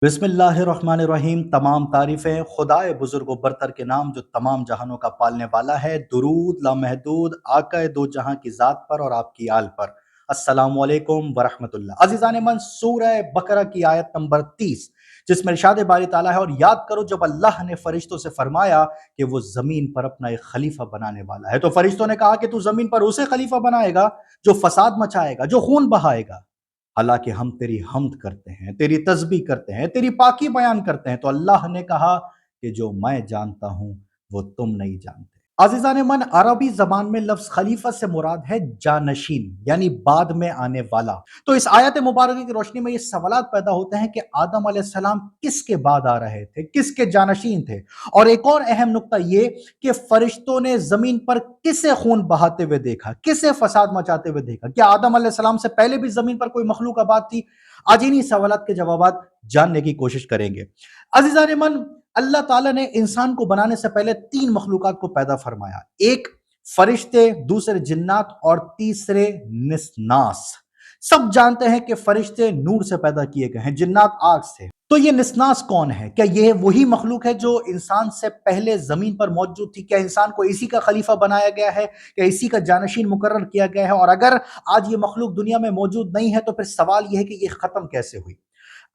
بسم اللہ الرحمن الرحیم۔ تمام تعریفیں خدائے بزرگ و برتر کے نام جو تمام جہانوں کا پالنے والا ہے۔ درود لامحدود آقا دو جہاں کی ذات پر اور آپ کی آل پر۔ السلام علیکم ورحمت اللہ۔ عزیزان من، سورہ بقرہ کی آیت نمبر 30 جس میں ارشاد باری تعالیٰ ہے، اور یاد کرو جب اللہ نے فرشتوں سے فرمایا کہ وہ زمین پر اپنا ایک خلیفہ بنانے والا ہے، تو فرشتوں نے کہا کہ تو زمین پر اسے خلیفہ بنائے گا جو فساد مچائے گا، جو خون بہائے گا۔ حالانکہ ہم تیری حمد کرتے ہیں، تیری تسبیح کرتے ہیں، تیری پاکی بیان کرتے ہیں، تو اللہ نے کہا کہ جو میں جانتا ہوں وہ تم نہیں جانتے۔ عزیزان من، عربی زبان میں لفظ خلیفہ سے مراد ہے جانشین، یعنی بعد میں آنے والا۔ تو اس آیت مبارکہ کی روشنی میں یہ سوالات پیدا ہوتے ہیں کہ آدم علیہ السلام کس کے بعد آ رہے تھے، کس کے جانشین تھے؟ اور ایک اور اہم نقطہ یہ کہ فرشتوں نے زمین پر کسے خون بہاتے ہوئے دیکھا، کسے فساد مچاتے ہوئے دیکھا؟ کیا آدم علیہ السلام سے پہلے بھی زمین پر کوئی مخلوق آباد تھی؟ آج انہی سوالات کے جوابات جاننے کی کوشش کریں گے۔ عزیزان من، اللہ تعالیٰ نے انسان کو بنانے سے پہلے 3 مخلوقات کو پیدا فرمایا، ایک فرشتے، دوسرے جنات اور تیسرے نسناس۔ سب جانتے ہیں کہ فرشتے نور سے پیدا کیے گئے ہیں، جنات آگ سے۔ تو یہ نسناس کون ہے؟ کیا یہ وہی مخلوق ہے جو انسان سے پہلے زمین پر موجود تھی؟ کیا انسان کو اسی کا خلیفہ بنایا گیا ہے؟ کیا اسی کا جانشین مقرر کیا گیا ہے؟ اور اگر آج یہ مخلوق دنیا میں موجود نہیں ہے تو پھر سوال یہ ہے کہ یہ ختم کیسے ہوئی؟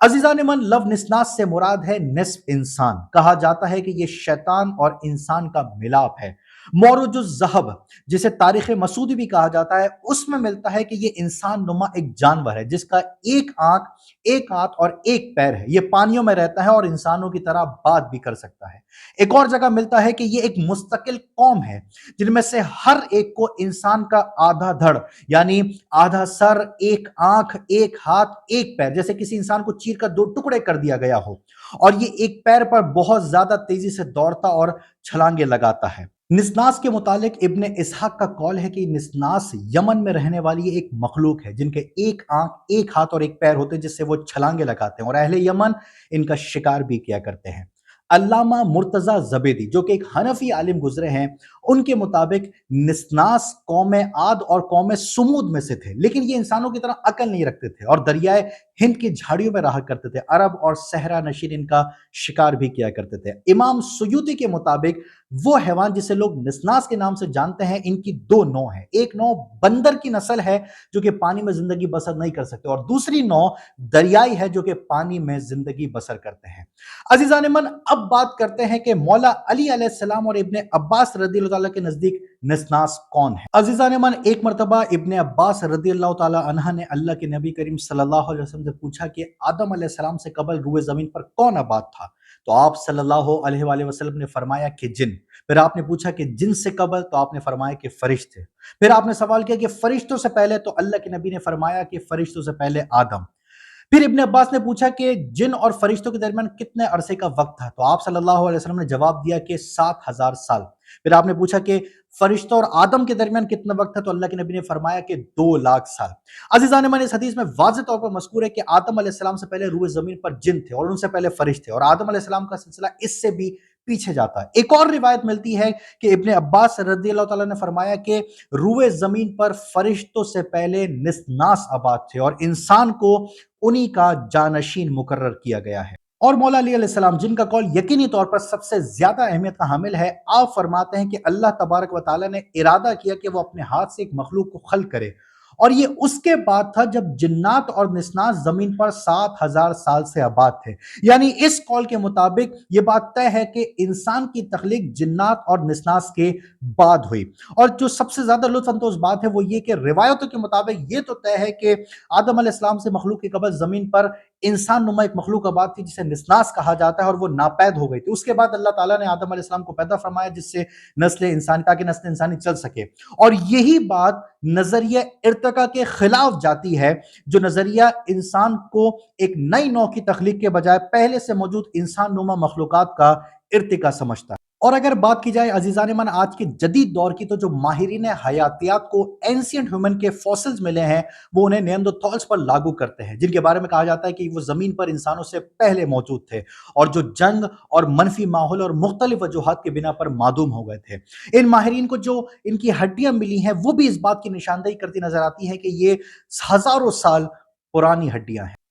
عزیزان من، لفظ نسناس سے مراد ہے نصف انسان۔ کہا جاتا ہے کہ یہ شیطان اور انسان کا ملاپ ہے۔ مورج الذہب، جسے تاریخ مسعودی بھی کہا جاتا ہے، اس میں ملتا ہے کہ یہ انسان نما ایک جانور ہے جس کا ایک آنکھ، ایک ہاتھ اور ایک پیر ہے۔ یہ پانیوں میں رہتا ہے اور انسانوں کی طرح بات بھی کر سکتا ہے۔ ایک اور جگہ ملتا ہے کہ یہ ایک مستقل قوم ہے جن میں سے ہر ایک کو انسان کا آدھا دھڑ، یعنی آدھا سر، ایک آنکھ، ایک ہاتھ، ایک پیر، جیسے کسی انسان کو چیر کر 2 ٹکڑے کر دیا گیا ہو، اور یہ ایک پیر پر بہت زیادہ تیزی سے دوڑتا اور چھلانگے لگاتا ہے۔ نسناس کے متعلق ابن اسحاق کا قول ہے کہ نسناس یمن میں رہنے والی ایک مخلوق ہے جن کے ایک آنکھ، ایک ہاتھ اور ایک پیر ہوتے ہیں جس سے وہ چھلانگے لگاتے ہیں، اور اہل یمن ان کا شکار بھی کیا کرتے ہیں۔ علامہ مرتضی زبیدی جو کہ ایک حنفی عالم گزرے ہیں، ان کے مطابق نسناس قوم عاد اور قوم سمود میں سے تھے، لیکن یہ انسانوں کی طرح عقل نہیں رکھتے تھے اور دریائے ہند کی جھاڑیوں میں رہا کرتے تھے۔ عرب اور صحرا نشین ان کا شکار بھی کیا کرتے تھے۔ امام سیوطی کے مطابق وہ حیوان جسے لوگ نسناس کے نام سے جانتے ہیں، ان کی 2 نوع ہیں۔ ایک نوع بندر کی نسل ہے جو کہ پانی میں زندگی بسر نہیں کر سکتے، اور دوسری نوع دریائی ہے جو کہ پانی میں زندگی بسر کرتے ہیں۔ عزیزان من، اب بات کرتے ہیں کہ مولا علی علیہ السلام اور ابن عباس رضی اللہ تعالیٰ کے نزدیک نسناس کون ہے؟ عزیزان من، ایک مرتبہ ابن عباس رضی اللہ تعالیٰ عنہ نے اللہ کے نبی کریم صلی اللہ علیہ وسلم سے پوچھا کہ آدم علیہ السلام سے قبل روئے زمین پر کون آباد تھا؟ تو آپ صلی اللہ علیہ وآلہ وسلم نے فرمایا کہ جن۔ پھر آپ نے پوچھا کہ جن سے قبل؟ تو آپ نے فرمایا کہ فرشتے۔ پھر آپ نے سوال کیا کہ فرشتوں سے پہلے؟ تو اللہ کے نبی نے فرمایا کہ فرشتوں سے پہلے آدم۔ پھر ابن عباس نے پوچھا کہ جن اور فرشتوں کے درمیان کتنے عرصے کا وقت تھا؟ تو آپ صلی اللہ علیہ وسلم نے جواب دیا کہ 7000 سال۔ پھر آپ نے پوچھا کہ فرشتوں اور آدم کے درمیان کتنا وقت تھا؟ تو اللہ کے نبی نے فرمایا کہ 2 لاکھ سال۔ عزیزان من، اس حدیث میں واضح طور پر مذکور ہے کہ آدم علیہ السلام سے پہلے روئے زمین پر جن تھے اور ان سے پہلے فرشتے، اور آدم علیہ السلام کا سلسلہ اس سے بھی پیچھے جاتا ہے۔ ایک اور روایت ملتی ہے کہ ابن عباس رضی اللہ تعالیٰ نے فرمایا کہ روئے زمین پر فرشتوں سے پہلے نسناس آباد تھے اور انسان کو انہی کا جانشین مقرر کیا گیا ہے۔ اور مولا علی علیہ السلام، جن کا قول یقینی طور پر سب سے زیادہ اہمیت کا حامل ہے، آپ فرماتے ہیں کہ اللہ تبارک و تعالیٰ نے ارادہ کیا کہ وہ اپنے ہاتھ سے ایک مخلوق کو خلق کرے، اور یہ اس کے بعد تھا جب جنات اور نسناس زمین پر 7000 سال سے آباد تھے۔ یعنی اس قول کے مطابق یہ بات طے ہے کہ انسان کی تخلیق جنات اور نسناس کے بعد ہوئی۔ اور جو سب سے زیادہ لطف اندوز بات ہے وہ یہ کہ روایتوں کے مطابق یہ تو طے ہے کہ آدم علیہ السلام سے مخلوق کے قبل زمین پر انسان نما ایک مخلوق آباد تھی جسے نسناس کہا جاتا ہے، اور وہ ناپید ہو گئی تھی۔ اس کے بعد اللہ تعالیٰ نے آدم علیہ السلام کو پیدا فرمایا جس سے نسل انسانی، تاکہ نسل انسانی چل سکے۔ اور یہی بات نظریہ ارتقاء کے خلاف جاتی ہے، جو نظریہ انسان کو ایک نئی نوع کی تخلیق کے بجائے پہلے سے موجود انسان نما مخلوقات کا ارتقاء سمجھتا ہے۔ اور اگر بات کی جائے عزیزان من آج کے جدید دور کی، تو جو ماہرین حیاتیات کو اینسینٹ ہیومن کے فوسلز ملے ہیں وہ انہیں نیاندرتھالز پر لاگو کرتے ہیں، جن کے بارے میں کہا جاتا ہے کہ وہ زمین پر انسانوں سے پہلے موجود تھے اور جو جنگ اور منفی ماحول اور مختلف وجوہات کے بنا پر معدوم ہو گئے تھے۔ ان ماہرین کو جو ان کی ہڈیاں ملی ہیں وہ بھی اس بات کی نشاندہی کرتی نظر آتی ہے کہ یہ ہزاروں سال پرانی ہڈیاں ہیں۔